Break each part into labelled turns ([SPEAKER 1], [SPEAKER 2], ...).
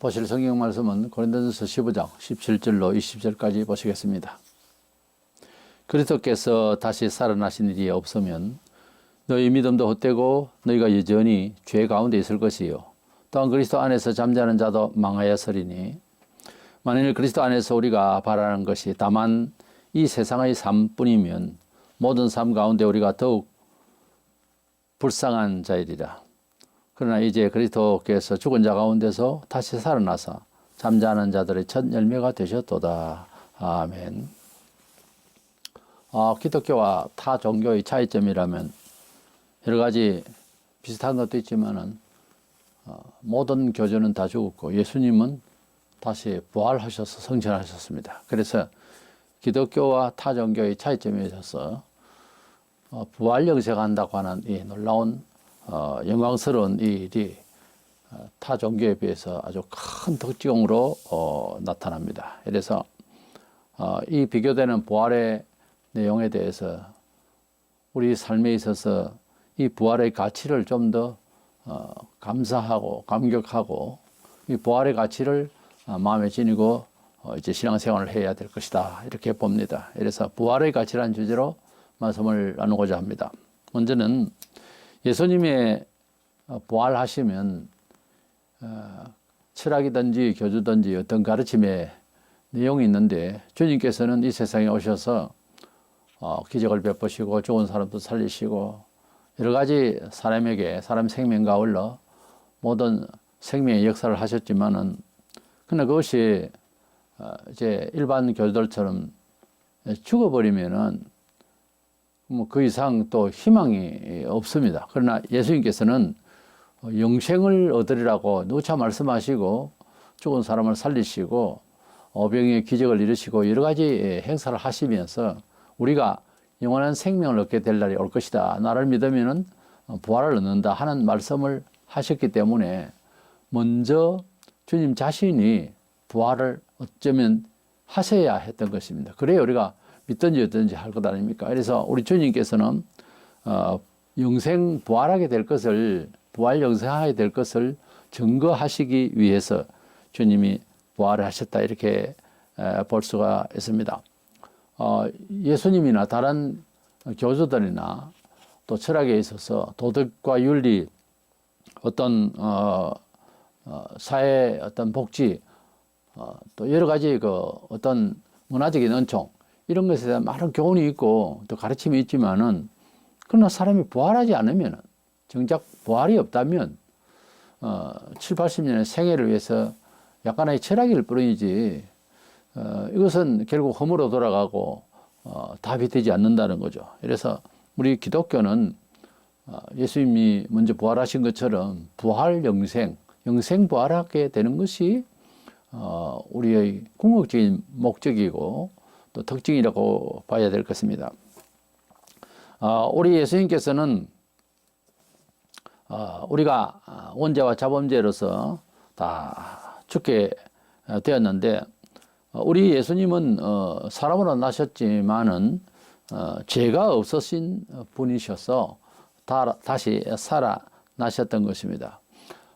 [SPEAKER 1] 보실 성경 말씀은 고린도전서 15장 17절로 20절까지 보시겠습니다. 그리스도께서 다시 살아나신 일이 없으면 너희 믿음도 헛되고 너희가 여전히 죄 가운데 있을 것이요 또한 그리스도 안에서 잠자는 자도 망하였으리니 만일 그리스도 안에서 우리가 바라는 것이 다만 이 세상의 삶뿐이면 모든 삶 가운데 우리가 더욱 불쌍한 자이리라. 그러나 이제 그리스도께서 죽은 자 가운데서 다시 살아나사 잠자는 자들의 첫 열매가 되셨도다. 아멘. 기독교와 타 종교의 차이점이라면 여러 가지 비슷한 것도 있지만은 모든 교주는 다 죽었고 예수님은 다시 부활하셔서 성천하셨습니다. 그래서 기독교와 타 종교의 차이점에 있어서 부활 영세가 한다고 하는 이 놀라운 영광스러운 이 일이 타 종교에 비해서 아주 큰 특징으로 나타납니다. 그래서 이 비교되는 부활의 내용에 대해서 우리 삶에 있어서 이 부활의 가치를 좀 더 감사하고 감격하고 이 부활의 가치를 마음에 지니고 이제 신앙생활을 해야 될 것이다 이렇게 봅니다. 그래서 부활의 가치라는 주제로 말씀을 나누고자 합니다. 먼저는 예수님의 부활하시면 철학이든지 교주든지 어떤 가르침의 내용이 있는데 주님께서는 이 세상에 오셔서 기적을 베푸시고 죽은 사람도 살리시고 여러 가지 사람에게 사람 생명과 아울러 모든 생명의 역사를 하셨지만은 그러나 그것이 이제 일반 교주들처럼 죽어버리면은 뭐 그 이상 또 희망이 없습니다. 그러나 예수님께서는 영생을 얻으리라고 누차 말씀하시고 죽은 사람을 살리시고 병의 기적을 이루시고 여러 가지 행사를 하시면서 우리가 영원한 생명을 얻게 될 날이 올 것이다. 나를 믿으면은 부활을 얻는다 하는 말씀을 하셨기 때문에 먼저 주님 자신이 부활을 어쩌면 하셔야 했던 것입니다. 그래야 우리가 믿든지 어든지 할 것 아닙니까? 그래서 우리 주님께서는 영생 부활하게 될 것을 부활 영생하게 될 것을 증거하시기 위해서 주님이 부활을 하셨다 이렇게 볼 수가 있습니다. 예수님이나 다른 교주들이나 또 철학에 있어서 도덕과 윤리 어떤 사회 어떤 복지 또 여러 가지 그 어떤 문화적인 은총 이런 것에 대한 많은 교훈이 있고 또 가르침이 있지만은 그러나 사람이 부활하지 않으면 정작 부활이 없다면 7, 80년의 생애를 위해서 약간의 철학일 뿐이지 이것은 결국 허물로 돌아가고 답이 되지 않는다는 거죠. 그래서 우리 기독교는 예수님이 먼저 부활하신 것처럼 부활 영생, 영생 부활하게 되는 것이 우리의 궁극적인 목적이고 또 특징이라고 봐야 될 것입니다. 우리 예수님께서는 우리가 원죄와 자범죄로서 다 죽게 되었는데 우리 예수님은 사람으로 나셨지만은 죄가 없으신 분이셔서 다시 살아나셨던 것입니다.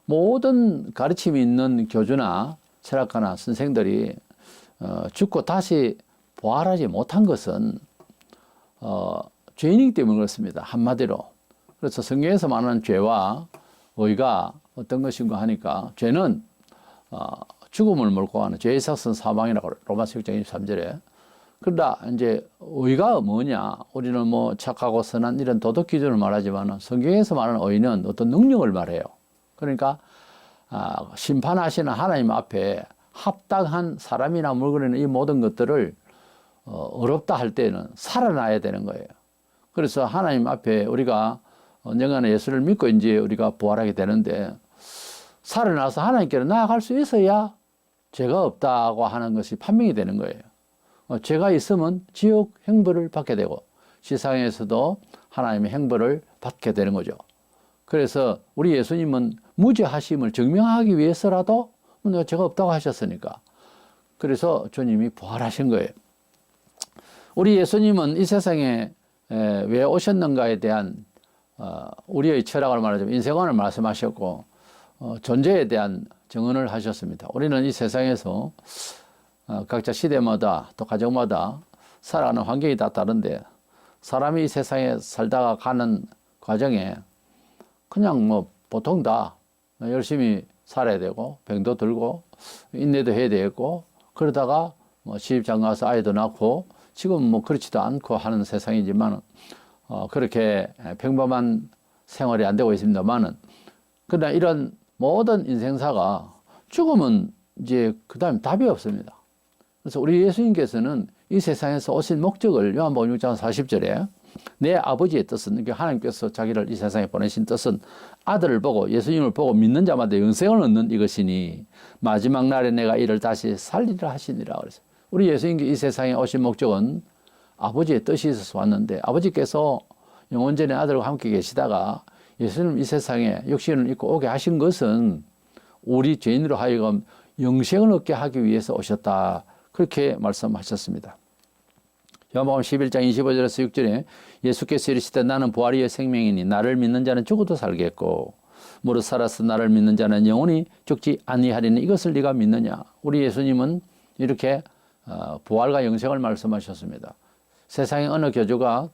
[SPEAKER 1] 모든 가르침이 있는 교주나 철학가나 선생들이 죽고 다시 부활하지 못한 것은 죄인이기 때문에 그렇습니다. 한마디로. 그래서 성경에서 말하는 죄와 의가 어떤 것인가 하니까 죄는 죽음을 몰고 가는 죄의 삭은 사망이라고 로마서 6장 23절에. 그러나 이제 의가 뭐냐? 우리는 뭐 착하고 선한 이런 도덕 기준을 말하지만 성경에서 말하는 의는 어떤 능력을 말해요. 그러니까 심판하시는 하나님 앞에 합당한 사람이나 물건이나 이 모든 것들을 어렵다 할 때는 살아나야 되는 거예요. 그래서 하나님 앞에 우리가 언젠가는 예수를 믿고 이제 우리가 부활하게 되는데 살아나서 하나님께로 나아갈 수 있어야 죄가 없다고 하는 것이 판명이 되는 거예요. 죄가 있으면 지옥 형벌을 받게 되고 세상에서도 하나님의 형벌을 받게 되는 거죠. 그래서 우리 예수님은 무죄하심을 증명하기 위해서라도 내가 죄가 없다고 하셨으니까 그래서 주님이 부활하신 거예요. 우리 예수님은 이 세상에 왜 오셨는가에 대한 우리의 철학을 말하자면 인생관을 말씀하셨고 존재에 대한 증언을 하셨습니다. 우리는 이 세상에서 각자 시대마다 또 가정마다 살아가는 환경이 다 다른데 사람이 이 세상에 살다가 가는 과정에 그냥 뭐 보통 다 열심히 살아야 되고 병도 들고 인내도 해야 되고 그러다가 뭐 시집장 가서 아이도 낳고 지금 뭐 그렇지도 않고 하는 세상이지만 그렇게 평범한 생활이 안 되고 있습니다만은 그러나 이런 모든 인생사가 죽으면 이제 그 다음에 답이 없습니다. 그래서 우리 예수님께서는 이 세상에서 오신 목적을 요한복음 6장 40절에 내 아버지의 뜻은, 그러니까 하나님께서 자기를 이 세상에 보내신 뜻은 아들을 보고 예수님을 보고 믿는 자마다 영생을 얻는 이것이니 마지막 날에 내가 이를 다시 살리라 하시니라 그랬어요. 우리 예수님이 이 세상에 오신 목적은 아버지의 뜻이 있어서 왔는데 아버지께서 영원전에 아들과 함께 계시다가 예수님 이 세상에 육신을 입고 오게 하신 것은 우리 죄인으로 하여금 영생을 얻게 하기 위해서 오셨다. 그렇게 말씀하셨습니다. 요한복음 11장 25절에서 6절에 예수께서 이르시되 나는 부활이요 생명이니 나를 믿는 자는 죽어도 살겠고 무릇 살아서 나를 믿는 자는 영원히 죽지 아니하리니 이것을 네가 믿느냐. 우리 예수님은 이렇게 부활과 영생을 말씀하셨습니다. 세상의 어느 교주가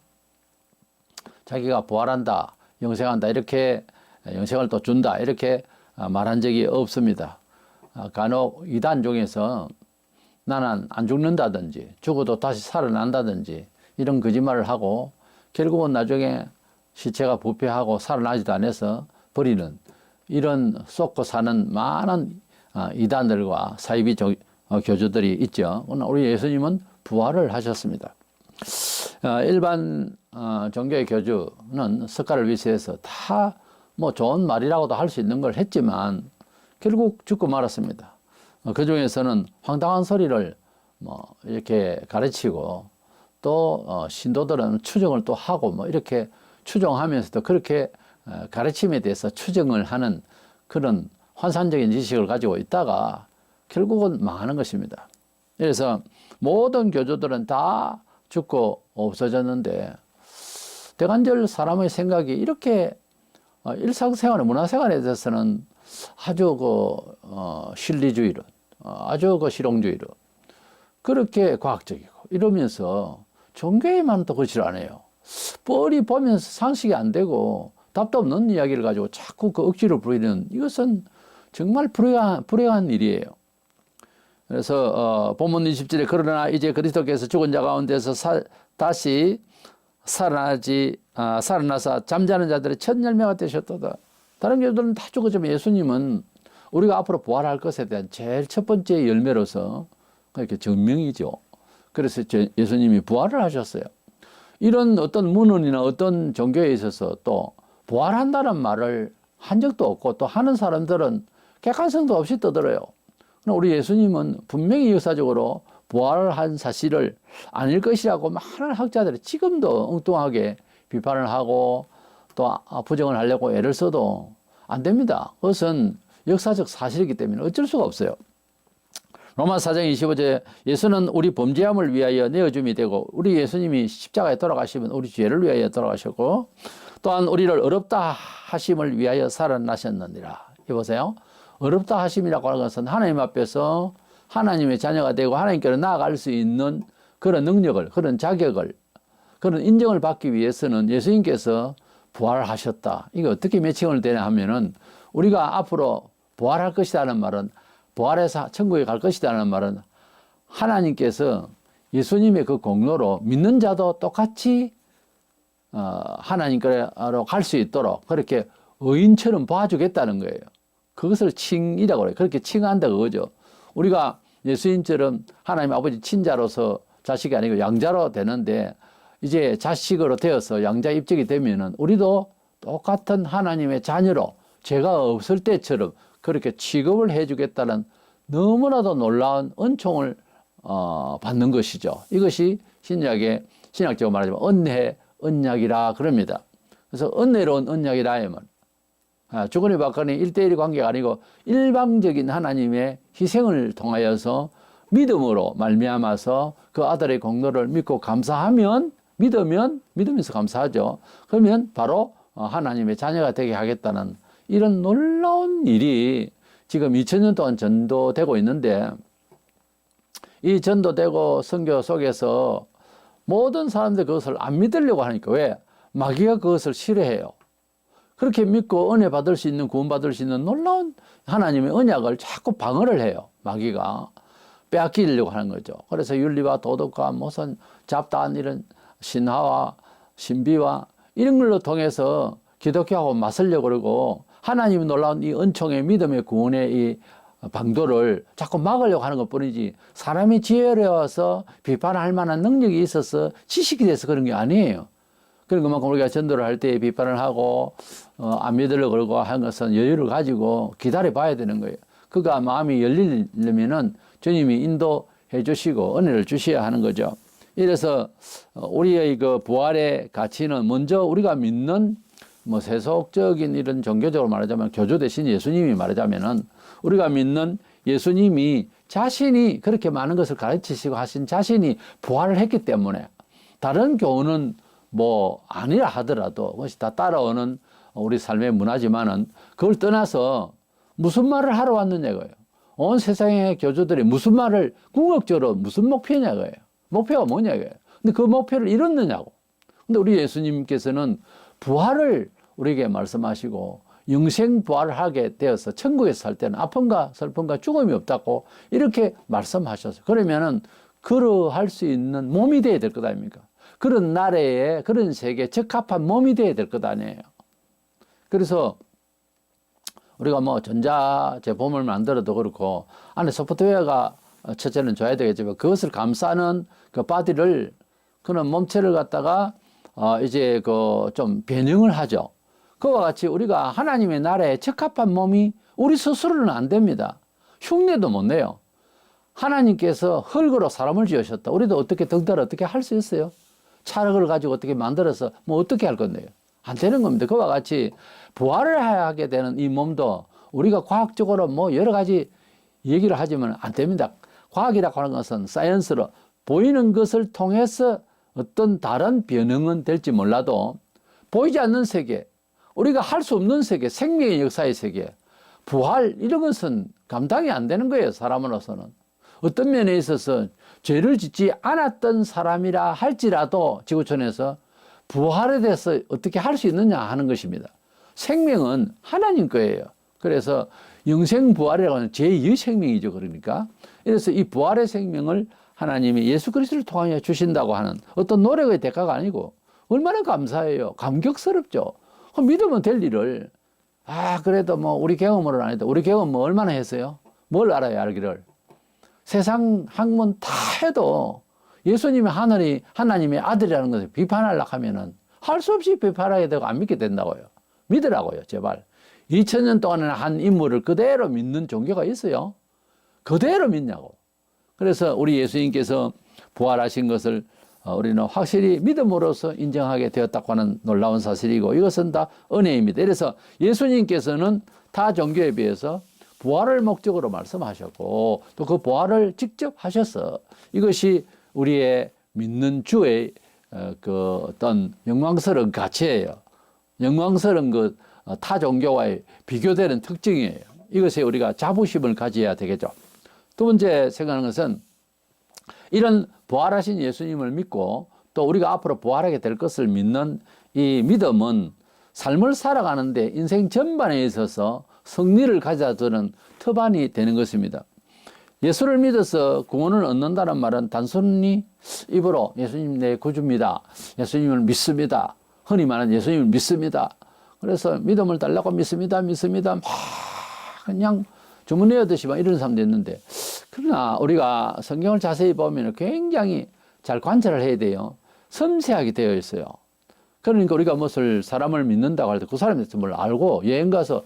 [SPEAKER 1] 자기가 부활한다, 영생한다, 이렇게 영생을 또 준다, 이렇게 말한 적이 없습니다. 간혹 이단 중에서 나는 안 죽는다든지 죽어도 다시 살아난다든지 이런 거짓말을 하고 결국은 나중에 시체가 부패하고 살아나지도 않아서 버리는 이런 쏟고 사는 많은 이단들과 사이비 교주들이 있죠. 그러나 우리 예수님은 부활을 하셨습니다. 일반 종교의 교주는 석가를 위시해서 다 뭐 좋은 말이라고도 할 수 있는 걸 했지만 결국 죽고 말았습니다. 그 중에서는 황당한 소리를 뭐 이렇게 가르치고 또 신도들은 추정을 또 하고 뭐 이렇게 추정하면서도 그렇게 가르침에 대해서 추정을 하는 그런 환상적인 지식을 가지고 있다가 결국은 망하는 것입니다. 그래서 모든 교주들은 다 죽고 없어졌는데 대간절 사람의 생각이 이렇게 일상생활, 문화생활에 대해서는 아주 실리주의로, 아주 실용주의로 그렇게 과학적이고 이러면서 종교에만 또 그렇지 않아요. 뻔히 보면서 상식이 안 되고 답도 없는 이야기를 가지고 자꾸 그 억지로 부리는 이것은 정말 불행한 일이에요. 그래서 본문 20절에 그러나 이제 그리스도께서 죽은 자 가운데서 다시 살아나서 잠자는 자들의 첫 열매가 되셨도다. 다른 교들은 다 죽었지만 예수님은 우리가 앞으로 부활할 것에 대한 제일 첫 번째 열매로서 그렇게 증명이죠. 그래서 예수님이 부활을 하셨어요. 이런 어떤 문헌이나 어떤 종교에 있어서 또 부활한다는 말을 한 적도 없고 또 하는 사람들은 객관성도 없이 떠들어요. 우리 예수님은 분명히 역사적으로 부활한 사실을 아닐 것이라고 많은 학자들이 지금도 엉뚱하게 비판을 하고 또 부정을 하려고 애를 써도 안 됩니다. 그것은 역사적 사실이기 때문에 어쩔 수가 없어요. 로마 4장 25절에 예수는 우리 범죄함을 위하여 내어줌이 되고 우리 예수님이 십자가에 돌아가시면 우리 죄를 위하여 돌아가셨고 또한 우리를 어렵다 하심을 위하여 살아나셨느니라. 여보세요. 어렵다 하심이라고 하는 것은 하나님 앞에서 하나님의 자녀가 되고 하나님께로 나아갈 수 있는 그런 능력을, 그런 자격을, 그런 인정을 받기 위해서는 예수님께서 부활하셨다. 이게 어떻게 매칭을 되냐 하면은 우리가 앞으로 부활할 것이라는 말은 부활해서 천국에 갈 것이라는 말은 하나님께서 예수님의 그 공로로 믿는 자도 똑같이 하나님께로 갈 수 있도록 그렇게 의인처럼 봐주겠다는 거예요. 그것을 칭이라고 그래요. 그렇게 칭한다 그거죠. 우리가 예수님처럼 하나님 아버지 친자로서 자식이 아니고 양자로 되는데 이제 자식으로 되어서 양자 입적이 되면은 우리도 똑같은 하나님의 자녀로 죄가 없을 때처럼 그렇게 취급을 해주겠다는 너무나도 놀라운 은총을 받는 것이죠. 이것이 신약의 신학적으로 말하자면 은혜, 언약이라 그럽니다. 그래서 은혜로운 언약이라 하면 주거니 받거니 1대1 관계가 아니고 일방적인 하나님의 희생을 통하여서 믿음으로 말미암아서 그 아들의 공로를 믿고 감사하면 믿으면서 감사하죠. 그러면 바로 하나님의 자녀가 되게 하겠다는 이런 놀라운 일이 지금 2000년 동안 전도되고 있는데 이 전도되고 선교 속에서 모든 사람들이 그것을 안 믿으려고 하니까 왜? 마귀가 그것을 싫어해요. 그렇게 믿고 은혜 받을 수 있는, 구원 받을 수 있는 놀라운 하나님의 언약을 자꾸 방어를 해요. 마귀가 빼앗기려고 하는 거죠. 그래서 윤리와 도덕과 무슨 잡다한 이런 신화와 신비와 이런 걸로 통해서 기독교하고 맞서려고 그러고 하나님의 놀라운 이 은총의 믿음의 구원의 이 방도를 자꾸 막으려고 하는 것 뿐이지 사람이 지혜로워서 비판할 만한 능력이 있어서 지식이 돼서 그런 게 아니에요. 그런 것만큼 우리가 전도를 할 때 비판을 하고 안 믿으려고 그러고 하는 것은 여유를 가지고 기다려 봐야 되는 거예요. 그가 마음이 열리려면은 주님이 인도해 주시고 은혜를 주셔야 하는 거죠. 이래서 우리의 그 부활의 가치는 먼저 우리가 믿는 뭐 세속적인 이런 종교적으로 말하자면 교주 대신 예수님이 말하자면은 우리가 믿는 예수님이 자신이 그렇게 많은 것을 가르치시고 하신 자신이 부활을 했기 때문에 다른 교훈은 뭐 아니라 하더라도 그것이 다 따라오는 우리 삶의 문화지만은 그걸 떠나서 무슨 말을 하러 왔느냐고요. 온 세상의 교주들이 무슨 말을 궁극적으로 무슨 목표냐고요. 목표가 뭐냐고요. 근데 그 목표를 이뤘느냐고. 근데 우리 예수님께서는 부활을 우리에게 말씀하시고 영생 부활을 하게 되어서 천국에서 살 때는 아픔과 슬픔과 죽음이 없다고 이렇게 말씀하셨어요. 그러면은 그러할 수 있는 몸이 되어야 될 것 아닙니까? 그런 나라에 그런 세계에 적합한 몸이 되어야 될 것 아니에요. 그래서 우리가 뭐 전자 제품을 만들어도 그렇고 안에 소프트웨어가 첫째는 줘야 되겠지만 그것을 감싸는 그 바디를 그런 몸체를 갖다가 이제 그 좀 변형을 하죠. 그와 같이 우리가 하나님의 나라에 적합한 몸이 우리 스스로는 안 됩니다. 흉내도 못 내요. 하나님께서 흙으로 사람을 지으셨다. 우리도 어떻게 덩달아 어떻게 할 수 있어요? 찰흙을 가지고 어떻게 만들어서 뭐 어떻게 할 건데요? 안 되는 겁니다. 그와 같이 부활을 하게 되는 이 몸도 우리가 과학적으로 뭐 여러 가지 얘기를 하지만 안 됩니다. 과학이라고 하는 것은 사이언스로 보이는 것을 통해서 어떤 다른 변형은 될지 몰라도 보이지 않는 세계, 우리가 할 수 없는 세계, 생명의 역사의 세계, 부활 이런 것은 감당이 안 되는 거예요. 사람으로서는. 어떤 면에 있어서 죄를 짓지 않았던 사람이라 할지라도 지구촌에서 부활에 대해서 어떻게 할 수 있느냐 하는 것입니다. 생명은 하나님 거예요. 그래서 영생부활이라고 하는 제2의 생명이죠. 그러니까. 그래서 이 부활의 생명을 하나님이 예수 그리스도를 통하여 주신다고 하는 어떤 노력의 대가가 아니고 얼마나 감사해요. 감격스럽죠. 믿으면 될 일을 그래도 뭐 우리 경험으로는 아니다. 우리 경험 뭐 얼마나 했어요? 뭘 알아요, 알기를? 세상 학문 다 해도 예수님이 하나님의 아들이라는 것을 비판하려고 하면은 할 수 없이 비판하게 되고 안 믿게 된다고요. 믿으라고요, 제발. 2000년 동안은 한 인물을 그대로 믿는 종교가 있어요. 그대로 믿냐고. 그래서 우리 예수님께서 부활하신 것을 우리는 확실히 믿음으로써 인정하게 되었다고 하는 놀라운 사실이고 이것은 다 은혜입니다. 그래서 예수님께서는 타 종교에 비해서 부활을 목적으로 말씀하셨고 또 그 부활을 직접 하셔서 이것이 우리의 믿는 주의 그 어떤 영광스러운 가치예요. 영광스러운 그 타 종교와의 비교되는 특징이에요. 이것에 우리가 자부심을 가져야 되겠죠. 두 번째 생각하는 것은 이런 부활하신 예수님을 믿고 또 우리가 앞으로 부활하게 될 것을 믿는 이 믿음은 삶을 살아가는데 인생 전반에 있어서 승리를 가져다주는 터반이 되는 것입니다. 예수를 믿어서 구원을 얻는다는 말은 단순히 입으로 예수님 내 구주입니다. 예수님을 믿습니다. 흔히 말하는 예수님을 믿습니다. 그래서 믿음을 달라고 믿습니다. 막 그냥 주문 외우듯이 막 이런 사람도 있는데 그러나 우리가 성경을 자세히 보면 굉장히 잘 관찰을 해야 돼요. 섬세하게 되어 있어요. 그러니까 우리가 무엇을 사람을 믿는다고 할 때 그 사람에 대해서 뭘 알고 여행 가서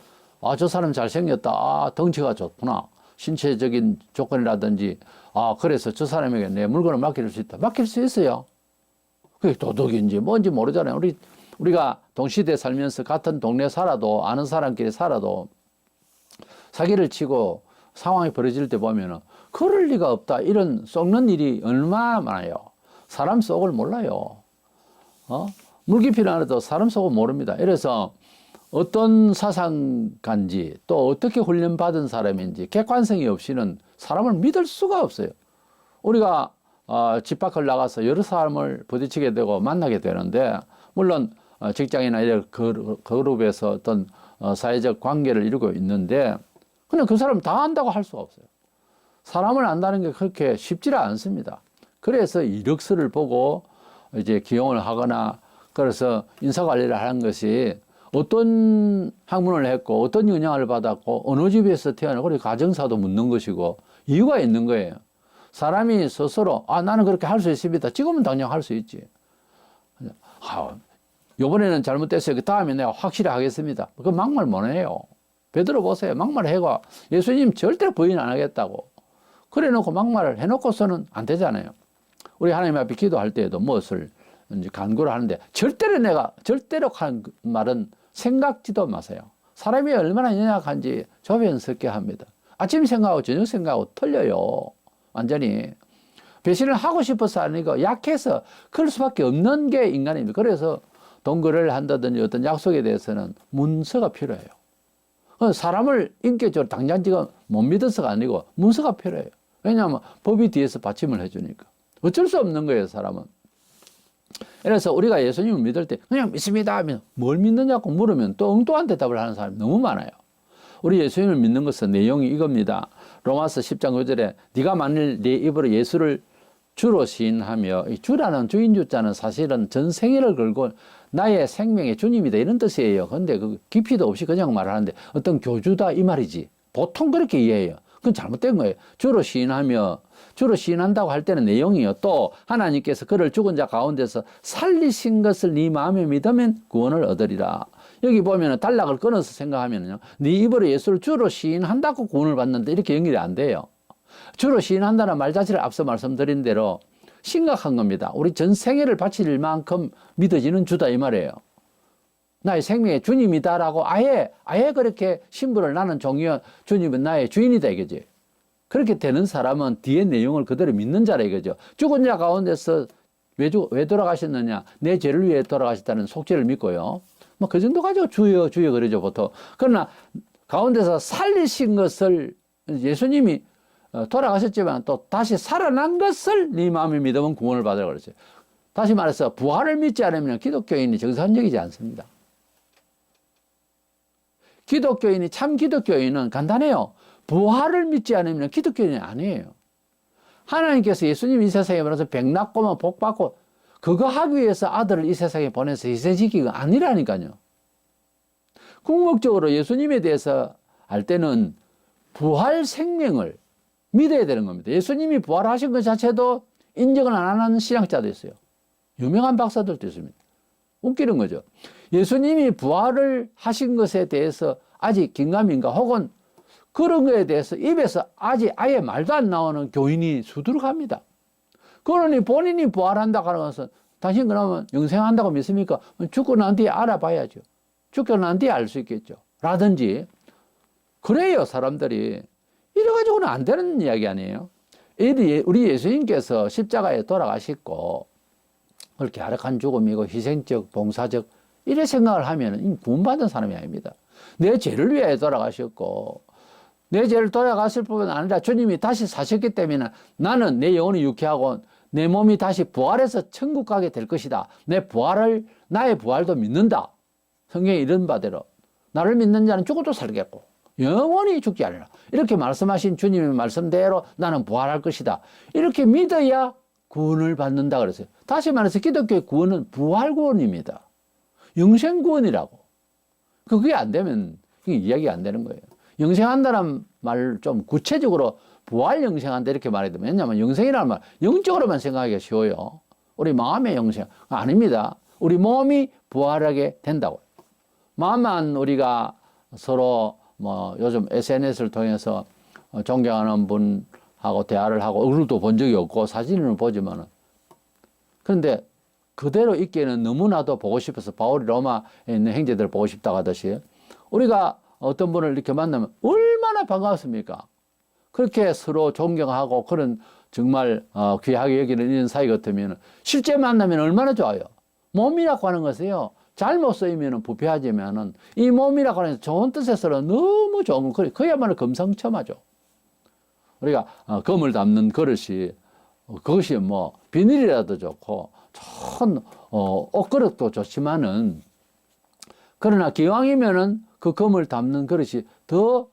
[SPEAKER 1] 저 사람 잘생겼다. 덩치가 좋구나. 신체적인 조건이라든지 그래서 저 사람에게 내 물건을 맡길 수 있다. 맡길 수 있어요. 그게 도덕인지 뭔지 모르잖아요. 우리가 동시대에 살면서 같은 동네 살아도 아는 사람끼리 살아도 사기를 치고 상황이 벌어질 때 보면은 그럴 리가 없다. 이런 썩는 일이 얼마나 많아요. 사람 속을 몰라요. 물 깊이는 알아도 사람 속을 모릅니다. 그래서 어떤 사상가인지 또 어떻게 훈련받은 사람인지 객관성이 없이는 사람을 믿을 수가 없어요. 우리가 집 밖을 나가서 여러 사람을 부딪히게 되고 만나게 되는데, 물론 직장이나 이런 그룹에서 어떤 사회적 관계를 이루고 있는데 그냥 그 사람 다 안다고 할 수가 없어요. 사람을 안다는 게 그렇게 쉽지 않습니다. 그래서 이력서를 보고 이제 기용을 하거나, 그래서 인사관리를 하는 것이 어떤 학문을 했고 어떤 영향을 받았고 어느 집에서 태어나고, 그리고 가정사도 묻는 것이고 이유가 있는 거예요. 사람이 스스로 나는 그렇게 할 수 있습니다. 지금은 당장 할 수 있지. 요번에는 잘못됐어요. 그 다음에 내가 확실히 하겠습니다. 그 막말 못 해요. 베드로 보세요. 막말해가 예수님 절대로 부인 안 하겠다고 그래 놓고 막말을 해놓고서는 안 되잖아요. 우리 하나님 앞에 기도할 때에도 무엇을 이제 간구를 하는데 절대로 하는 말은 생각지도 마세요. 사람이 얼마나 연약한지 조변스럽게 합니다. 아침 생각하고 저녁 생각하고 틀려요. 완전히. 배신을 하고 싶어서 아니고 약해서 그럴 수밖에 없는 게 인간입니다. 그래서 동거래를 한다든지 어떤 약속에 대해서는 문서가 필요해요. 사람을 인격적으로 당장 지금 못 믿어서가 아니고 문서가 필요해요. 왜냐하면 법이 뒤에서 받침을 해주니까. 어쩔 수 없는 거예요, 사람은. 그래서 우리가 예수님을 믿을 때 그냥 믿습니다 하면 뭘 믿느냐고 물으면 또 엉뚱한 대답을 하는 사람이 너무 많아요. 우리 예수님을 믿는 것은 내용이 이겁니다. 로마서 10장 9절에 네가 만일 네 입으로 예수를 주로 시인하며, 이 주라는 주인주자는 사실은 전 생애를 걸고 나의 생명의 주님이다 이런 뜻이에요. 근데 그 깊이도 없이 그냥 말하는데 어떤 교주다 이 말이지. 보통 그렇게 이해해요. 그건 잘못된 거예요. 주로 시인하며, 주로 시인한다고 할 때는 내용이요. 또 하나님께서 그를 죽은 자 가운데서 살리신 것을 네 마음에 믿으면 구원을 얻으리라. 여기 보면 단락을 끊어서 생각하면요, 네 입으로 예수를 주로 시인한다고 구원을 받는데 이렇게 연결이 안 돼요. 주로 시인한다는 말 자체를 앞서 말씀드린 대로 심각한 겁니다. 우리 전 생애를 바칠 만큼 믿어지는 주다 이 말이에요. 나의 생명의 주님이다라고 아예 그렇게 신부를 나는 종이요 주님은 나의 주인이다 이거지. 그렇게 되는 사람은 뒤에 내용을 그대로 믿는 자라 이거죠. 죽은 자 가운데서 왜 돌아가셨느냐? 내 죄를 위해 돌아가셨다는 속죄를 믿고요. 뭐 그 정도 가지고 주여 주여 그러죠 보통. 그러나 가운데서 살리신 것을 예수님이 돌아가셨지만 또 다시 살아난 것을 네 마음에 믿으면 구원을 받으라 그러죠. 다시 말해서 부활을 믿지 않으면 기독교인이 정상적이지 않습니다. 기독교인이 참 기독교인은 간단해요. 부활을 믿지 않으면 기독교인이 아니에요. 하나님께서 예수님 이 세상에 보내서 백낙고만 복받고 그거 하기 위해서 아들을 이 세상에 보내서 희생시키기가 아니라니까요. 궁극적으로 예수님에 대해서 알 때는 부활 생명을 믿어야 되는 겁니다. 예수님이 부활하신 것 자체도 인정을 안 하는 신학자도 있어요. 유명한 박사들도 있습니다. 웃기는 거죠. 예수님이 부활을 하신 것에 대해서 아직 긴가민가 혹은 그런 거에 대해서 입에서 아직 아예 말도 안 나오는 교인이 수두룩합니다. 그러니 본인이 부활한다고 하는 것은 당신 그러면 영생한다고 믿습니까? 죽고 난 뒤에 알아봐야죠. 죽고 난 뒤에 알 수 있겠죠. 라든지 그래요 사람들이. 이래가지고는 안 되는 이야기 아니에요. 우리 예수님께서 십자가에 돌아가시고 그렇게 아락한 죽음이고 희생적 봉사적 이래 생각을 하면 구원받은 사람이 아닙니다. 내 죄를 위해 돌아가셨고 내 죄를 돌아갔을 뿐만 아니라 주님이 다시 사셨기 때문에 나는 내 영혼이 유쾌하고 내 몸이 다시 부활해서 천국 가게 될 것이다. 나의 부활도 믿는다. 성경에 이런 바대로 나를 믿는 자는 죽어도 살겠고 영원히 죽지 않으라. 이렇게 말씀하신 주님의 말씀대로 나는 부활할 것이다. 이렇게 믿어야 구원을 받는다 그랬어요. 다시 말해서 기독교의 구원은 부활 구원입니다. 영생 구원이라고. 그게 안 되면 이야기가 안 되는 거예요. 영생한다는 말을 좀 구체적으로 부활 영생한다 이렇게 말해야 됩니다. 왜냐하면 영생이라는 말 영적으로만 생각하기가 쉬워요. 우리 마음의 영생 아닙니다. 우리 몸이 부활하게 된다고. 마음만 우리가 서로 뭐 요즘 SNS를 통해서 존경하는 분하고 대화를 하고 얼굴도 본 적이 없고 사진을 보지만은 그런데 그대로 있기에는 너무나도 보고 싶어서 바울이 로마에 있는 형제들을 보고 싶다고 하듯이 우리가 어떤 분을 이렇게 만나면 얼마나 반갑습니까? 그렇게 서로 존경하고 그런 정말 귀하게 여기는 이런 사이 같으면 실제 만나면 얼마나 좋아요. 몸이라고 하는 것은요 잘못 쓰이면 부패하지만은 이 몸이라고 하는 좋은 뜻에서는 너무 좋은 거, 그야말로 금상첨화죠. 우리가 금을 담는 그릇이 그것이 뭐 비닐이라도 좋고 좋은 옷그릇도 좋지만은 그러나 기왕이면은 그 금을 담는 그릇이 더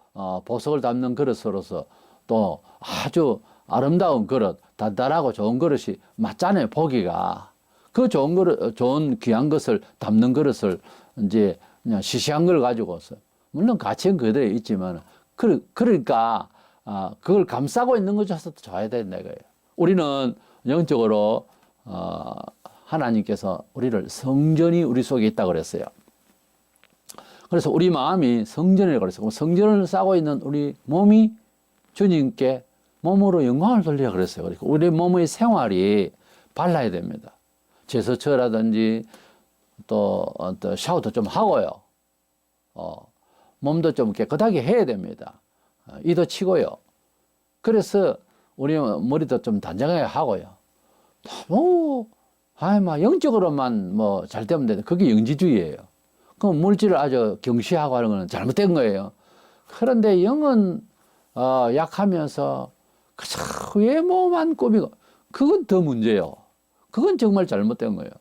[SPEAKER 1] 보석을 담는 그릇으로서 또 아주 아름다운 그릇, 단단하고 좋은 그릇이 맞잖아요, 보기가. 그 좋은 그릇, 좋은 귀한 것을 담는 그릇을 이제 그냥 시시한 걸 가지고서, 물론 가치는 그대로 있지만, 그러니까, 그걸 감싸고 있는 것조차도 좋아야 된다, 이거예요. 우리는 영적으로, 하나님께서 우리를 성전이 우리 속에 있다고 그랬어요. 그래서 우리 마음이 성전이라고 그랬어요. 성전을 쌓고 있는 우리 몸이 주님께 몸으로 영광을 돌리라 그랬어요. 그러니까 우리 몸의 생활이 발라야 됩니다. 제스처라든지 또 샤워도 좀 하고요. 몸도 좀 깨끗하게 해야 됩니다. 이도 치고요. 그래서 우리 머리도 좀 단정하게 하고요. 너무 막 영적으로만 뭐 잘 되면 되는데 그게 영지주의예요. 그럼 물질을 아주 경시하고 하는 거는 잘못된 거예요. 그런데 영은 약하면서 그저 외모만 꾸미고 그건 더 문제예요. 그건 정말 잘못된 거예요.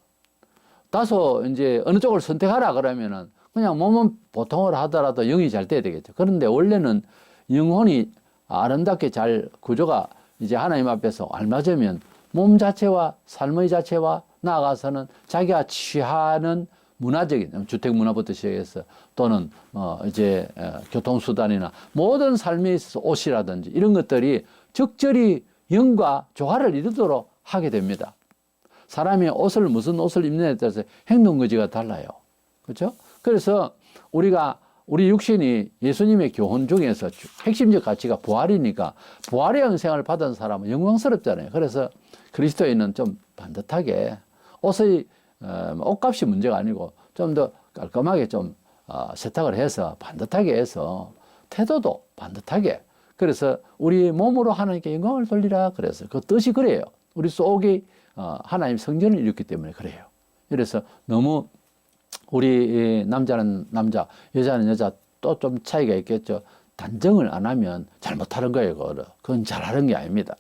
[SPEAKER 1] 다소 이제 어느 쪽을 선택하라 그러면은 그냥 몸은 보통으로 하더라도 영이 잘 돼야 되겠죠. 그런데 원래는 영혼이 아름답게 잘 구조가 이제 하나님 앞에서 알맞으면 몸 자체와 삶의 자체와 나아가서는 자기가 취하는 문화적인 주택 문화부터 시작해서 또는 이제 교통수단이나 모든 삶에 있어서 옷이라든지 이런 것들이 적절히 영과 조화를 이루도록 하게 됩니다. 사람이 옷을 무슨 옷을 입느냐에 따라서 행동 거지가 달라요. 그렇죠? 그래서 우리 육신이 예수님의 교훈 중에서 핵심적 가치가 부활이니까 부활의 영생을 받은 사람은 영광스럽잖아요. 그래서 그리스도인은 좀 반듯하게 옷의 옷값이 문제가 아니고 좀 더 깔끔하게 좀 세탁을 해서 반듯하게 해서 태도도 반듯하게 그래서 우리 몸으로 하나님께 영광을 돌리라 그래서 그 뜻이 그래요. 우리 속이 하나님 성전을 이뤘기 때문에 그래요. 그래서 너무 우리 남자는 남자, 여자는 여자 또 좀 차이가 있겠죠. 단정을 안 하면 잘못하는 거예요. 그건 잘하는 게 아닙니다.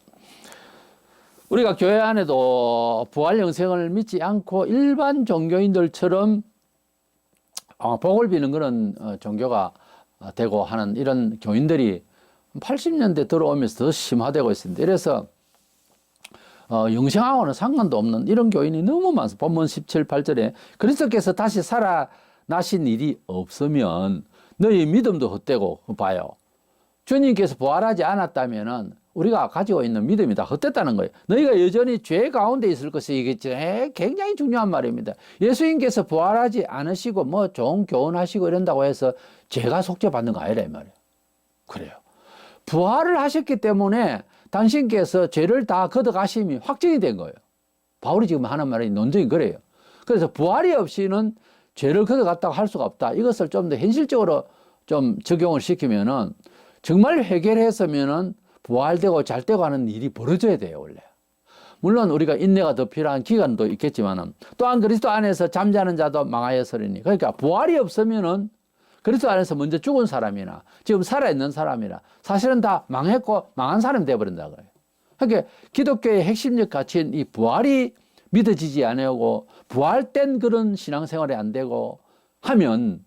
[SPEAKER 1] 우리가 교회 안에도 부활 영생을 믿지 않고 일반 종교인들처럼 복을 비는 그런 종교가 되고 하는 이런 교인들이 80년대 들어오면서 더 심화되고 있습니다. 이래서 영생하고는 상관도 없는 이런 교인이 너무 많습니다. 본문 17, 8절에 그리스도께서 다시 살아나신 일이 없으면 너희 믿음도 헛되고 봐요. 주님께서 부활하지 않았다면은 우리가 가지고 있는 믿음이 다 헛됐다는 거예요. 너희가 여전히 죄 가운데 있을 것이 이게 굉장히 중요한 말입니다. 예수님께서 부활하지 않으시고 뭐 좋은 교훈하시고 이런다고 해서 죄가 속죄받는 거 아니라 이 말이에요. 그래요. 부활을 하셨기 때문에 당신께서 죄를 다 걷어가심이 확정이 된 거예요. 바울이 지금 하는 말이 논증이 그래요. 그래서 부활이 없이는 죄를 걷어갔다고 할 수가 없다. 이것을 좀 더 현실적으로 좀 적용을 시키면은 정말 해결했으면은 부활되고 잘 되고 하는 일이 벌어져야 돼요, 원래. 물론 우리가 인내가 더 필요한 기간도 있겠지만은 또한 그리스도 안에서 잠자는 자도 망하였으리니. 그러니까 부활이 없으면은 그리스도 안에서 먼저 죽은 사람이나 지금 살아있는 사람이나 사실은 다 망했고 망한 사람이 되어버린다 거예요. 그러니까 기독교의 핵심적 가치인 이 부활이 믿어지지 않고 부활된 그런 신앙생활이 안 되고 하면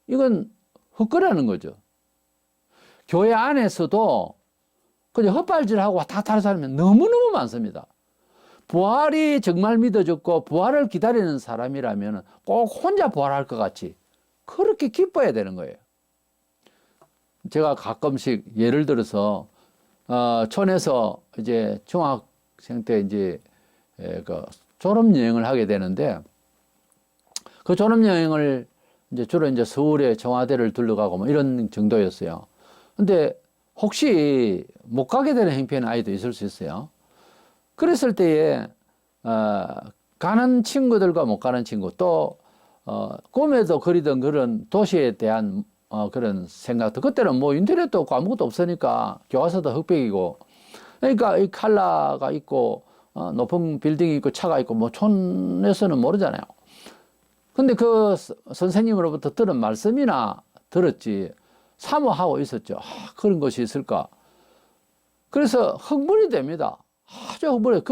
[SPEAKER 1] 이건 헛거라는 거죠. 교회 안에서도 그냥 헛발질하고 왔다 갔다 하는 사람이 너무너무 많습니다. 부활이 정말 믿어졌고 부활을 기다리는 사람이라면 꼭 혼자 부활할 것 같이 그렇게 기뻐해야 되는 거예요. 제가 가끔씩 예를 들어서 촌에서 이제 중학생 때 이제 그 졸업여행을 하게 되는데 그 졸업여행을 이제 주로 이제 서울의 청와대를 둘러가고 뭐 이런 정도였어요. 근데 혹시 못 가게 되는 행편의 아이도 있을 수 있어요. 그랬을 때에 가는 친구들과 못 가는 친구 또 꿈에도 그리던 그런 도시에 대한 그런 생각도 그때는 뭐 인터넷도 없고 아무것도 없으니까 교과서도 흑백이고 그러니까 이 칼라가 있고 높은 빌딩이 있고 차가 있고 뭐 촌에서는 모르잖아요. 근데 그 선생님으로부터 들은 말씀이나 들었지 사모하고 있었죠. 그런 것이 있을까? 그래서 흥분이 됩니다. 아주 흥분해.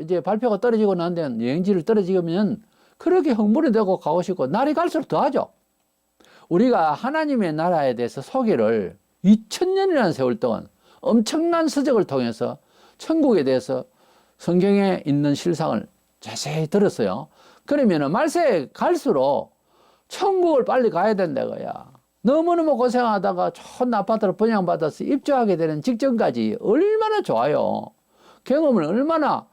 [SPEAKER 1] 이제 발표가 떨어지고 난 데는 여행지를 떨어지면 그렇게 흥분이 되고 가고 싶고 날이 갈수록 더하죠. 우리가 하나님의 나라에 대해서 소개를 2000년이라는 세월 동안 엄청난 서적을 통해서 천국에 대해서 성경에 있는 실상을 자세히 들었어요. 그러면은 말세에 갈수록 천국을 빨리 가야 된다 거야. 너무너무 고생하다가 좋은 아파트를 분양받아서 입주하게 되는 직전까지 얼마나 좋아요. 경험을 얼마나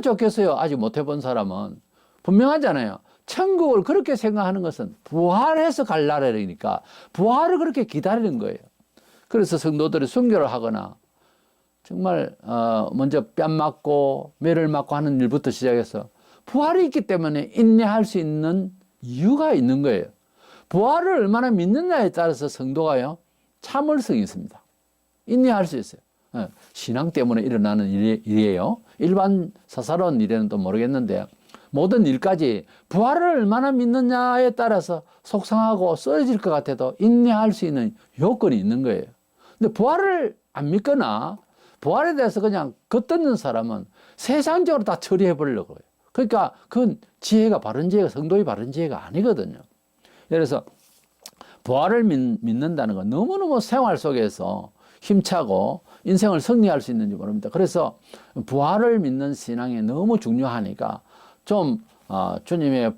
[SPEAKER 1] 좋겠어요. 아직 못 해본 사람은. 분명하잖아요. 천국을 그렇게 생각하는 것은 부활해서 갈 나라니까 부활을 그렇게 기다리는 거예요. 그래서 성도들이 순교를 하거나 정말 먼저 뺨 맞고 매를 맞고 하는 일부터 시작해서 부활이 있기 때문에 인내할 수 있는 이유가 있는 거예요. 부활을 얼마나 믿느냐에 따라서 성도가요 참을성이 있습니다. 인내할 수 있어요. 신앙 때문에 일어나는 일이에요. 일반 사사로운 일에는 또 모르겠는데 모든 일까지 부활을 얼마나 믿느냐에 따라서 속상하고 쓰러질 것 같아도 인내할 수 있는 요건이 있는 거예요. 근데 부활을 안 믿거나 부활에 대해서 그냥 겉듣는 사람은 세상적으로 다 처리해 버리려고 해요. 그러니까 그건 지혜가 바른 지혜가 성도의 바른 지혜가 아니거든요. 그래서 부활을 믿는다는 건 너무너무 생활 속에서 힘차고 인생을 승리할 수 있는지 모릅니다. 그래서 부활을 믿는 신앙이 너무 중요하니까 좀 주님의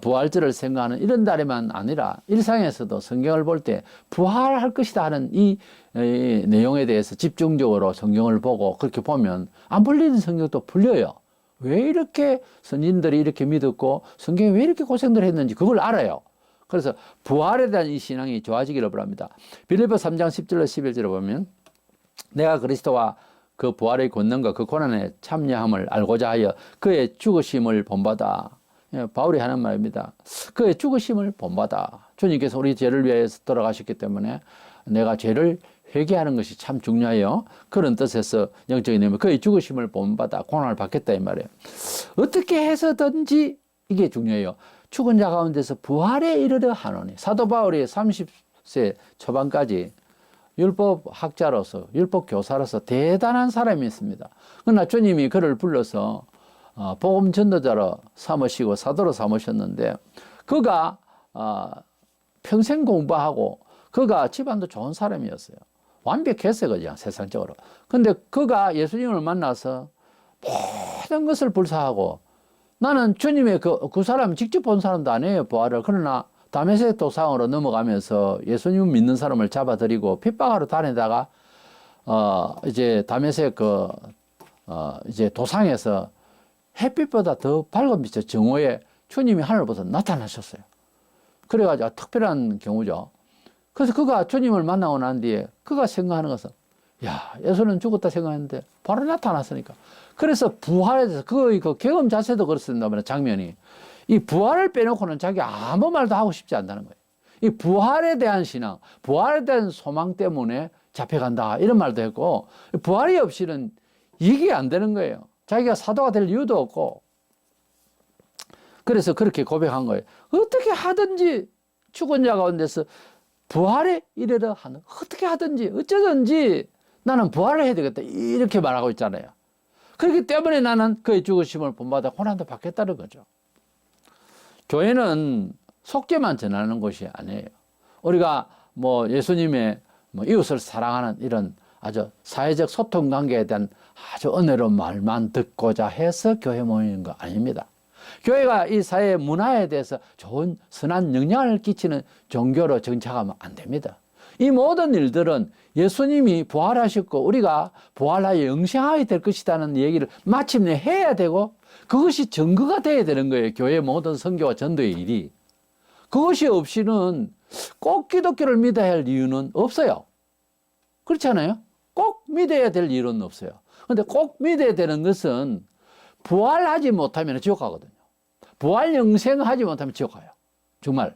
[SPEAKER 1] 부활절을 생각하는 이런 날에만 아니라 일상에서도 성경을 볼 때 부활할 것이다 하는 이 내용에 대해서 집중적으로 성경을 보고 그렇게 보면 안 풀리는 성경도 풀려요. 왜 이렇게 선진들이 이렇게 믿었고 성경이 왜 이렇게 고생들 했는지 그걸 알아요. 그래서 부활에 대한 이 신앙이 좋아지기를 바랍니다. 빌립보 3장 10절로 11절에 보면 내가 그리스도와 그 부활의 권능과 그 고난에 참여함을 알고자 하여 그의 죽으심을 본받아. 바울이 하는 말입니다. 그의 죽으심을 본받아. 주님께서 우리 죄를 위해서 돌아가셨기 때문에 내가 죄를 회개하는 것이 참 중요해요. 그런 뜻에서 영적인 의미 그의 죽으심을 본받아 고난을 받겠다 이 말이에요. 어떻게 해서든지 이게 중요해요. 죽은 자 가운데서 부활에 이르려 하노니. 사도 바울이 30세 초반까지 율법 학자로서 율법 교사로서 대단한 사람이었습니다. 그러나 주님이 그를 불러서 복음 전도자로 삼으시고 사도로 삼으셨는데 그가 평생 공부하고 그가 집안도 좋은 사람이었어요. 완벽했어요, 그냥 세상적으로. 근데 그가 예수님을 만나서 모든 것을 불사하고 나는 주님의 그 사람 직접 본 사람도 아니에요, 부활을. 그러나 다메섹 도상으로 넘어가면서 예수님 믿는 사람을 잡아들이고 핍박하러 다니다가 이제 다메섹 이제 도상에서 햇빛보다 더 밝은 빛의 정오에 주님이 하늘보다 나타나셨어요. 그래가지고 특별한 경우죠. 그래서 그가 주님을 만나고 난 뒤에 그가 생각하는 것은 야, 예수는 죽었다 생각했는데 바로 나타났으니까. 그래서 부활에 대해서 그 경험 자체도 그렇습니다. 장면이. 이 부활을 빼놓고는 자기 아무 말도 하고 싶지 않다는 거예요. 이 부활에 대한 신앙, 부활에 대한 소망 때문에 잡혀간다 이런 말도 했고 부활이 없이는 이게 안 되는 거예요. 자기가 사도가 될 이유도 없고 그래서 그렇게 고백한 거예요. 어떻게 하든지 죽은 자 가운데서 부활에 이르러 하는 어떻게 하든지 어쩌든지 나는 부활을 해야 되겠다 이렇게 말하고 있잖아요. 그렇기 때문에 나는 그의 죽으심을 본받아 고난도 받겠다는 거죠. 교회는 속죄만 전하는 것이 아니에요. 우리가 예수님의 이웃을 사랑하는 이런 아주 사회적 소통 관계에 대한 아주 은혜로운 말만 듣고자 해서 교회 모이는 거 아닙니다. 교회가 이 사회 문화에 대해서 좋은 선한 영향을 끼치는 종교로 정착하면 안 됩니다. 이 모든 일들은 예수님이 부활하셨고 우리가 부활하여 영생하게 될 것이라는 얘기를 마침내 해야 되고 그것이 증거가 돼야 되는 거예요. 교회의 모든 선교와 전도의 일이. 그것이 없이는 꼭 기독교를 믿어야 할 이유는 없어요. 그렇지 않아요? 꼭 믿어야 될 이유는 없어요. 그런데 꼭 믿어야 되는 것은 부활하지 못하면 지옥 가거든요. 부활 영생하지 못하면 지옥 가요. 정말.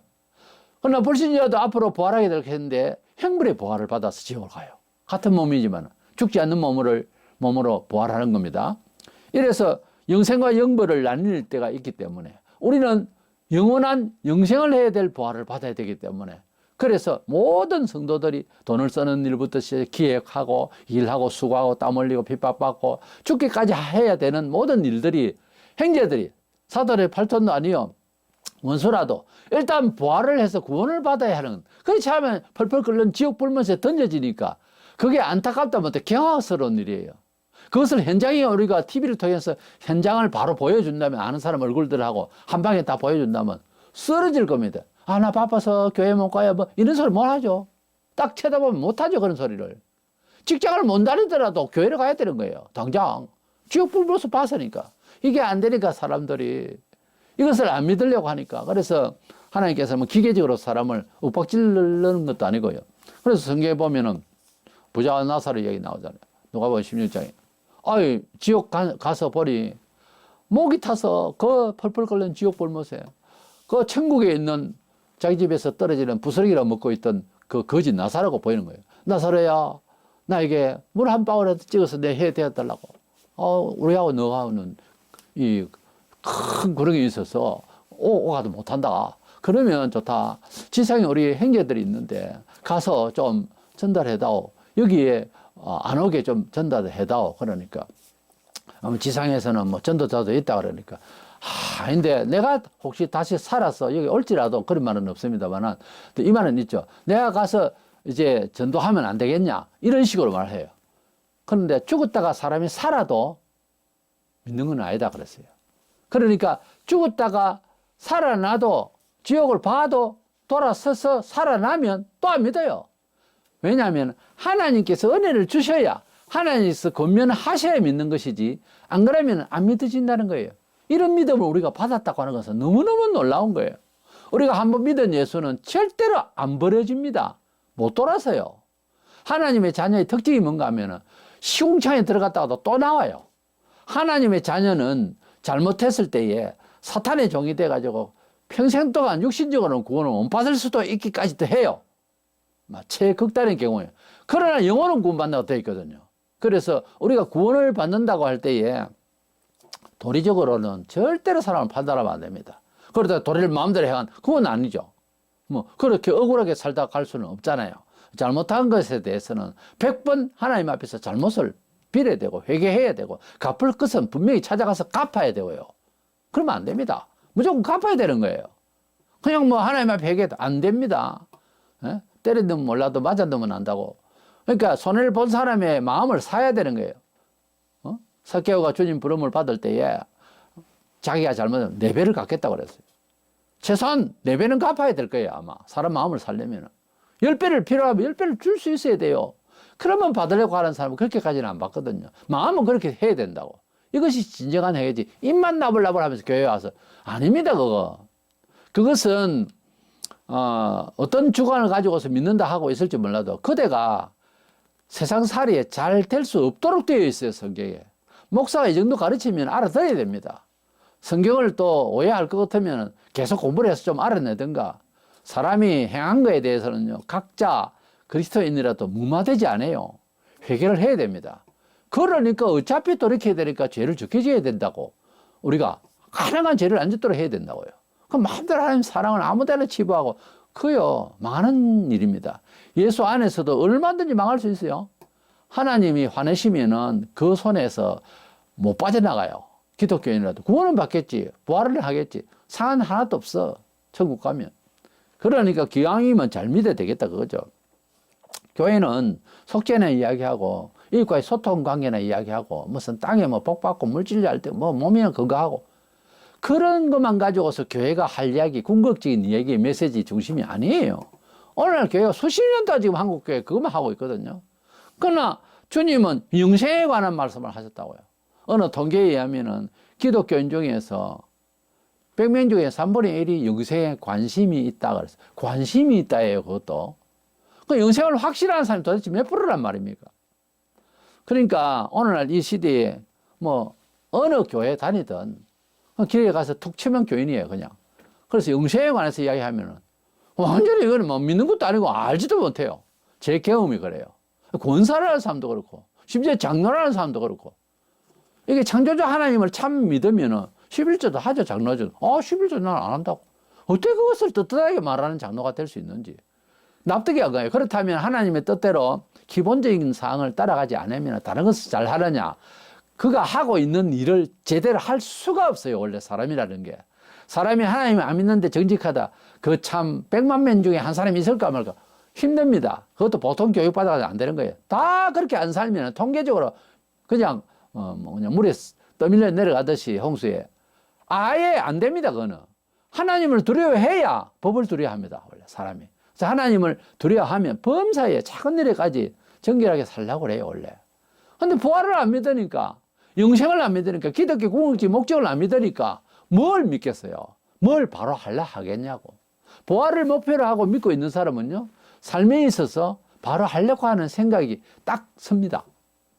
[SPEAKER 1] 그러나 불신자도 앞으로 부활하게 될 텐데 형벌의 부활을 받아서 지옥을 가요. 같은 몸이지만 죽지 않는 몸으로 부활하는 겁니다. 이래서 영생과 영벌을 나뉠 때가 있기 때문에 우리는 영원한 영생을 해야 될 보화를 받아야 되기 때문에 그래서 모든 성도들이 돈을 쓰는 일부터 기획하고 일하고 수고하고 땀 흘리고 핍박받고 죽기까지 해야 되는 모든 일들이 형제들이 사돈의 팔톤도 아니요 원수라도 일단 부활을 해서 구원을 받아야 하는 그렇지 않으면 펄펄 끓는 지옥 불못에 던져지니까 그게 안타깝다 못해 경악스러운 일이에요. 그것을 현장에 우리가 TV를 통해서 현장을 바로 보여준다면 아는 사람 얼굴들하고 한 방에 다 보여준다면 쓰러질 겁니다. 아, 나 바빠서 교회 못 가요. 뭐 이런 소리 못 하죠. 딱 쳐다보면 못 하죠. 그런 소리를. 직장을 못 다니더라도 교회를 가야 되는 거예요. 당장. 지옥 불로서 봤으니까. 이게 안 되니까 사람들이 이것을 안 믿으려고 하니까. 그래서 하나님께서 뭐 기계적으로 사람을 윽박질르는 것도 아니고요. 그래서 성경에 보면은 부자와 나사로 이야기 나오잖아요. 누가복음 16장에. 아이, 지옥 가서 보니 목이 타서 그 펄펄 끓는 지옥 불못에 그 천국에 있는 자기 집에서 떨어지는 부스러기를 먹고 있던 그 거지 나사로가 보이는 거예요. 나사로야, 나에게 물 한 방울이라도 찍어서 내 해 되어달라고. 우리하고 너하고는 이 큰 구렁이 있어서 오가도 못한다. 그러면 좋다. 지상에 우리 형제들이 있는데 가서 좀 전달해다오. 여기에 안 오게 좀 전달해다오. 그러니까 지상에서는 뭐 전도자도 있다 그러니까. 근데 내가 혹시 다시 살아서 여기 올지라도 그런 말은 없습니다만 이 말은 있죠. 내가 가서 이제 전도하면 안 되겠냐 이런 식으로 말해요. 그런데 죽었다가 사람이 살아도 믿는 건 아니다 그랬어요. 그러니까 죽었다가 살아나도 지옥을 봐도 돌아서서 살아나면 또 안 믿어요. 왜냐하면 하나님께서 은혜를 주셔야 하나님께서 권면하셔야 믿는 것이지 안 그러면 안 믿어진다는 거예요. 이런 믿음을 우리가 받았다고 하는 것은 너무너무 놀라운 거예요. 우리가 한번 믿은 예수는 절대로 안 버려집니다. 못 돌아서요. 하나님의 자녀의 특징이 뭔가 하면은 시궁창에 들어갔다가도 또 나와요. 하나님의 자녀는 잘못했을 때에 사탄의 종이 돼가지고 평생 동안 육신적으로는 구원을 못 받을 수도 있기까지도 해요. 최극단의 경우에. 그러나 영혼은 구원받는다고 되어 있거든요. 그래서 우리가 구원을 받는다고 할 때에 도리적으로는 절대로 사람을 판단하면 안 됩니다. 그러다 도리를 마음대로 해간 그건 아니죠. 뭐 그렇게 억울하게 살다 갈 수는 없잖아요. 잘못한 것에 대해서는 100번 하나님 앞에서 잘못을 빌어야 되고 회개해야 되고 갚을 것은 분명히 찾아가서 갚아야 되고요. 그러면 안 됩니다. 무조건 갚아야 되는 거예요. 그냥 뭐 하나님 앞에 회개해도 안 됩니다. 때리면 몰라도 맞아놓으면 안다고. 그러니까 손해를 본 사람의 마음을 사야 되는 거예요. 사케오가 주님 부름을 받을 때에 자기가 잘못하면 4배를 갚겠다고 그랬어요. 최소한 4배는 갚아야 될 거예요. 아마 사람 마음을 살려면 10배를 필요하면 10배를 줄 수 있어야 돼요. 그러면 받으려고 하는 사람은 그렇게까지는 안 받거든요. 마음은 그렇게 해야 된다고. 이것이 진정한 회개지. 입만 나불나불 하면서 교회에 와서 아닙니다. 그것은 어떤 주관을 가지고서 믿는다 하고 있을지 몰라도 그대가 세상살이에 잘 될 수 없도록 되어 있어요. 성경에. 목사가 이 정도 가르치면 알아들어야 됩니다. 성경을 또 오해할 것 같으면 계속 공부를 해서 좀 알아내든가. 사람이 행한 거에 대해서는요, 각자 그리스도인이라도 무마되지 않아요. 회개를 해야 됩니다. 그러니까 어차피 돌이켜야 되니까 죄를 적게 지어야 된다고. 우리가 가능한 죄를 안 짓도록 해야 된다고요. 그럼 마음대로 하나님 사랑을 아무데나 치부하고 그요 망하는 일입니다. 예수 안에서도 얼마든지 망할 수 있어요. 하나님이 화내시면은 그 손에서 못 빠져나가요. 기독교인이라도 구원은 받겠지, 부활을 하겠지. 상한 하나도 없어. 천국 가면. 그러니까 기왕이면 잘 믿어야 되겠다 그거죠. 교회는 속죄나 이야기하고 이웃과의 소통 관계나 이야기하고 무슨 땅에 뭐 복 받고 물질 잘 때 뭐 몸이나 건강하고 그런 것만 가지고서 교회가 할 이야기, 궁극적인 이야기, 메시지 중심이 아니에요. 오늘날 교회가 수십 년 동안 지금 한국교회 그것만 하고 있거든요. 그러나 주님은 영생에 관한 말씀을 하셨다고요. 어느 통계에 의하면은 기독교인 중에서 100명 중에 3분의 1이 영생에 관심이 있다 그랬어요. 관심이 있다예요, 그것도. 그 영생을 확실한 사람이 도대체 몇 프로란 말입니까? 그러니까 오늘날 이 시대에 뭐 어느 교회 다니든 길에 가서 툭 치면 교인이에요, 그냥. 그래서 영생에 관해서 이야기하면은 완전히 이거는 뭐 믿는 것도 아니고 알지도 못해요. 제 경험이 그래요. 권사를 하는 사람도 그렇고, 심지어 장로를 하는 사람도 그렇고. 이게 창조주 하나님을 참 믿으면은 11조도 하죠, 장로죠. 11조 난 안 한다고. 어떻게 그것을 떳떳하게 말하는 장로가 될 수 있는지 납득이 안 가요. 그렇다면 하나님의 뜻대로 기본적인 사항을 따라가지 않으면 다른 것을 잘 하느냐? 그가 하고 있는 일을 제대로 할 수가 없어요. 원래 사람이라는 게. 사람이 하나님을 안 믿는데 정직하다. 그 참 100만 명 중에 한 사람이 있을까 말까. 힘듭니다. 그것도 보통 교육받아가지고 안 되는 거예요. 다 그렇게 안 살면 통계적으로 그냥 그냥 물에 떠밀려 내려가듯이 홍수에 아예 안 됩니다. 그거는 하나님을 두려워해야 법을 두려워합니다. 원래 사람이. 그래서 하나님을 두려워하면 범사에 작은 일에까지 정결하게 살려고 그래요. 원래. 근데 부활을 안 믿으니까 영생을 안 믿으니까 기독교 궁극지 목적을 안 믿으니까 뭘 믿겠어요? 뭘 바로 하려 하겠냐고. 부활을 목표로 하고 믿고 있는 사람은요, 삶에 있어서 바로 하려고 하는 생각이 딱 섭니다.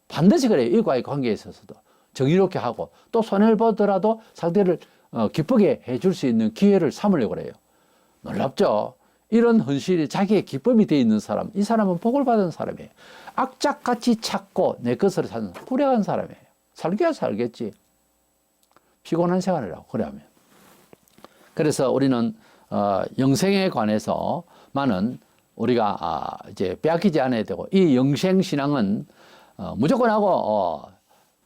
[SPEAKER 1] 반드시 그래요. 일과의 관계에 있어서도. 정의롭게 하고 또 손해를 보더라도 상대를 기쁘게 해줄 수 있는 기회를 삼으려고 그래요. 놀랍죠? 이런 헌신이 자기의 기쁨이 되어 있는 사람, 이 사람은 복을 받은 사람이에요. 악착같이 찾고 내 것을 사는 불행한 사람이에요. 살게야 살겠지. 피곤한 생활이라고 그러면. 그래서 우리는 영생에 관해서만은 우리가 이제 빼앗기지 않아야 되고, 이 영생 신앙은 무조건 하고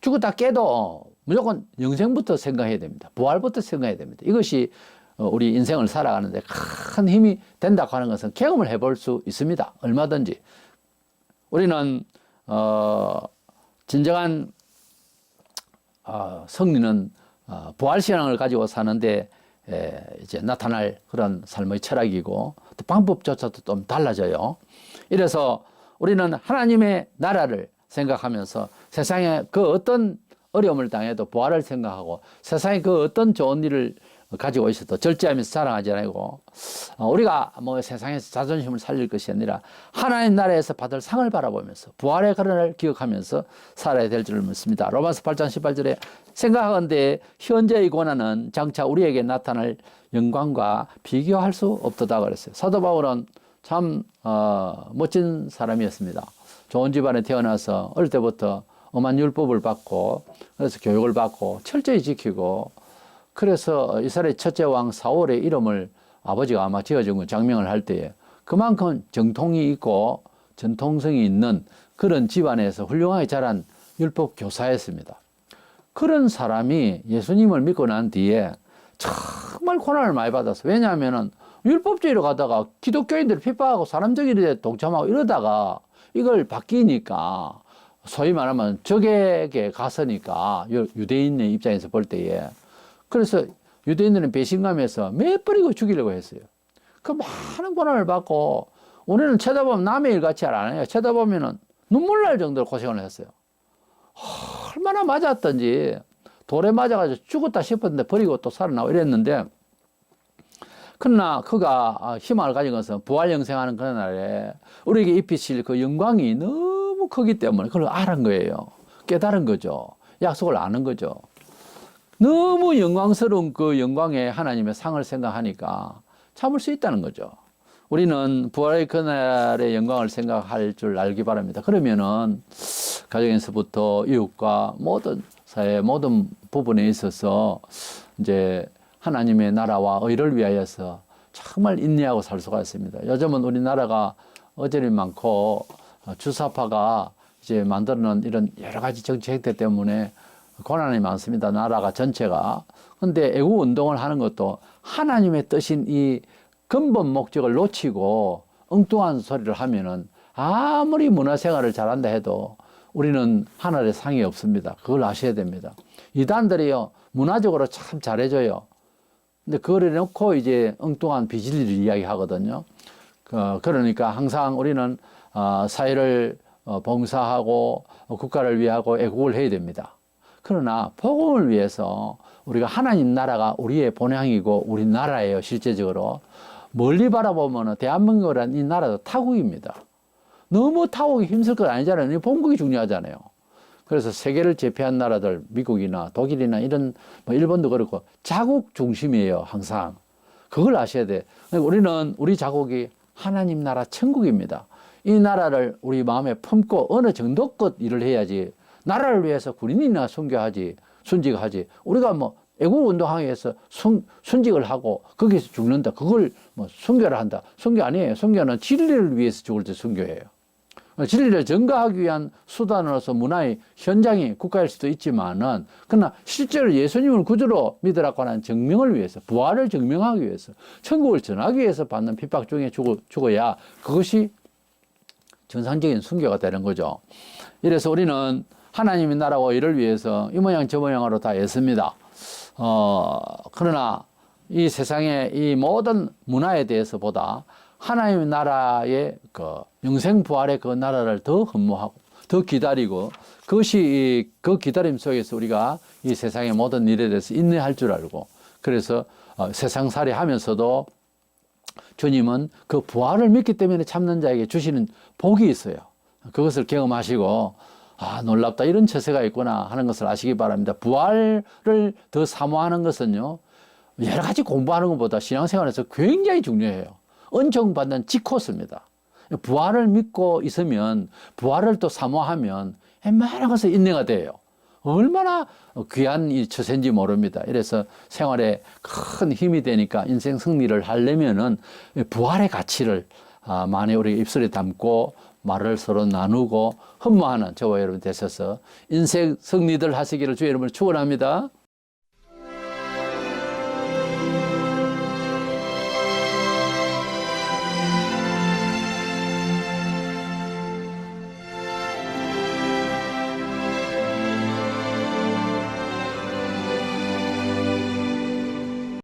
[SPEAKER 1] 죽었다 깨도 무조건 영생부터 생각해야 됩니다. 부활부터 생각해야 됩니다. 이것이 우리 인생을 살아가는데 큰 힘이 된다고 하는 것은 경험을 해볼 수 있습니다. 얼마든지. 우리는 진정한 성리는 부활신앙을 가지고 사는데 이제 나타날 그런 삶의 철학이고 또 방법조차도 좀 달라져요. 이래서 우리는 하나님의 나라를 생각하면서 세상에 그 어떤 어려움을 당해도 부활을 생각하고 세상에 그 어떤 좋은 일을 가지고 있어도 절제하면서 자랑하지 않고 우리가 뭐 세상에서 자존심을 살릴 것이 아니라 하나님 나라에서 받을 상을 바라보면서 부활의 그날을 기억하면서 살아야 될 줄을 믿습니다. 로마서 8장 18절에 생각하건대 현재의 고난은 장차 우리에게 나타날 영광과 비교할 수 없도다 그랬어요. 사도 바울은 참 멋진 사람이었습니다. 좋은 집안에 태어나서 어릴 때부터 엄한 율법을 받고 그래서 교육을 받고 철저히 지키고 그래서 이스라엘 첫째 왕 사울의 이름을 아버지가 아마 지어준 건 장명을 할 때에 그만큼 정통이 있고 전통성이 있는 그런 집안에서 훌륭하게 자란 율법 교사였습니다. 그런 사람이 예수님을 믿고 난 뒤에 정말 고난을 많이 받았어요. 왜냐하면 율법주의로 가다가 기독교인들을 핍박하고 사람적인 일에 동참하고 이러다가 이걸 바뀌니까 소위 말하면 적에게 갔으니까 유대인의 입장에서 볼 때에 그래서 유대인들은 배신감에서 매버리고 죽이려고 했어요. 그 많은 고난을 받고 우리는 쳐다보면 남의 일 같이 안 해요. 쳐다보면 눈물 날 정도로 고생을 했어요. 얼마나 맞았던지 돌에 맞아가지고 죽었다 싶었는데 버리고 또 살아나고 이랬는데 그러나 그가 희망을 가진 것은 부활 영생하는 그런 날에 우리에게 입히실 그 영광이 너무 크기 때문에 그걸 알은 거예요. 깨달은 거죠. 약속을 아는 거죠. 너무 영광스러운 그 영광에 하나님의 상을 생각하니까 참을 수 있다는 거죠. 우리는 부활의 그날의 영광을 생각할 줄 알기 바랍니다. 그러면은 가정에서부터 이웃과 모든 사회 모든 부분에 있어서 이제 하나님의 나라와 의를 위하여서 정말 인내하고 살 수가 있습니다. 요즘은 우리나라가 어절이 많고 주사파가 이제 만들어놓은 이런 여러 가지 정책들 때문에 고난이 많습니다. 나라가 전체가. 근데 애국 운동을 하는 것도 하나님의 뜻인 이 근본 목적을 놓치고 엉뚱한 소리를 하면은 아무리 문화생활을 잘한다 해도 우리는 하늘에 상이 없습니다. 그걸 아셔야 됩니다. 이단들이요, 문화적으로 참 잘해줘요. 근데 그걸 해놓고 이제 엉뚱한 비진리를 이야기하거든요. 그러니까 항상 우리는 사회를 봉사하고 국가를 위하고 애국을 해야 됩니다. 그러나 복음을 위해서 우리가 하나님 나라가 우리의 본향이고 우리나라예요. 실제적으로 멀리 바라보면 대한민국이라는 이 나라도 타국입니다. 너무 타국이 힘쓸 건 아니잖아요. 본국이 중요하잖아요. 그래서 세계를 제패한 나라들 미국이나 독일이나 이런 일본도 그렇고 자국 중심이에요. 항상 그걸 아셔야 돼. 우리는 우리 자국이 하나님 나라 천국입니다. 이 나라를 우리 마음에 품고 어느 정도껏 일을 해야지 나라를 위해서 군인이나 순교하지 순직하지 우리가 뭐 애국 운동하기 위해서 순직을 하고 거기서 죽는다. 그걸 뭐 순교를 한다. 순교 아니에요. 순교는 진리를 위해서 죽을 때 순교예요. 진리를 전가하기 위한 수단으로서 문화의 현장이 국가일 수도 있지만은, 그러나 실제로 예수님을 구주로 믿으라고 하는 증명을 위해서, 부활을 증명하기 위해서, 천국을 전하기 위해서 받는 핍박 중에 죽어야 그것이 정상적인 순교가 되는 거죠. 이래서 우리는 하나님의 나라와 이를 위해서 이 모양 저 모양으로 다 애씁니다. 그러나 이 세상의 이 모든 문화에 대해서보다 하나님의 나라의 그 영생 부활의 그 나라를 더 흠모하고 더 기다리고, 그것이 그 기다림 속에서 우리가 이 세상의 모든 일에 대해서 인내할 줄 알고, 그래서 세상살이 하면서도 주님은 그 부활을 믿기 때문에 참는 자에게 주시는 복이 있어요. 그것을 경험하시고, 아, 놀랍다, 이런 처세가 있구나 하는 것을 아시기 바랍니다. 부활을 더 사모하는 것은요, 여러 가지 공부하는 것보다 신앙생활에서 굉장히 중요해요. 은총받는 지코스입니다. 부활을 믿고 있으면, 부활을 또 사모하면 웬만한 것에 인내가 돼요. 얼마나 귀한 이 처세인지 모릅니다. 이래서 생활에 큰 힘이 되니까 인생 승리를 하려면은 부활의 가치를 많이 우리 입술에 담고 말을 서로 나누고 흠모하는 저와 여러분 되셔서 인생 승리들 하시기를 주의 이름으로 축원합니다.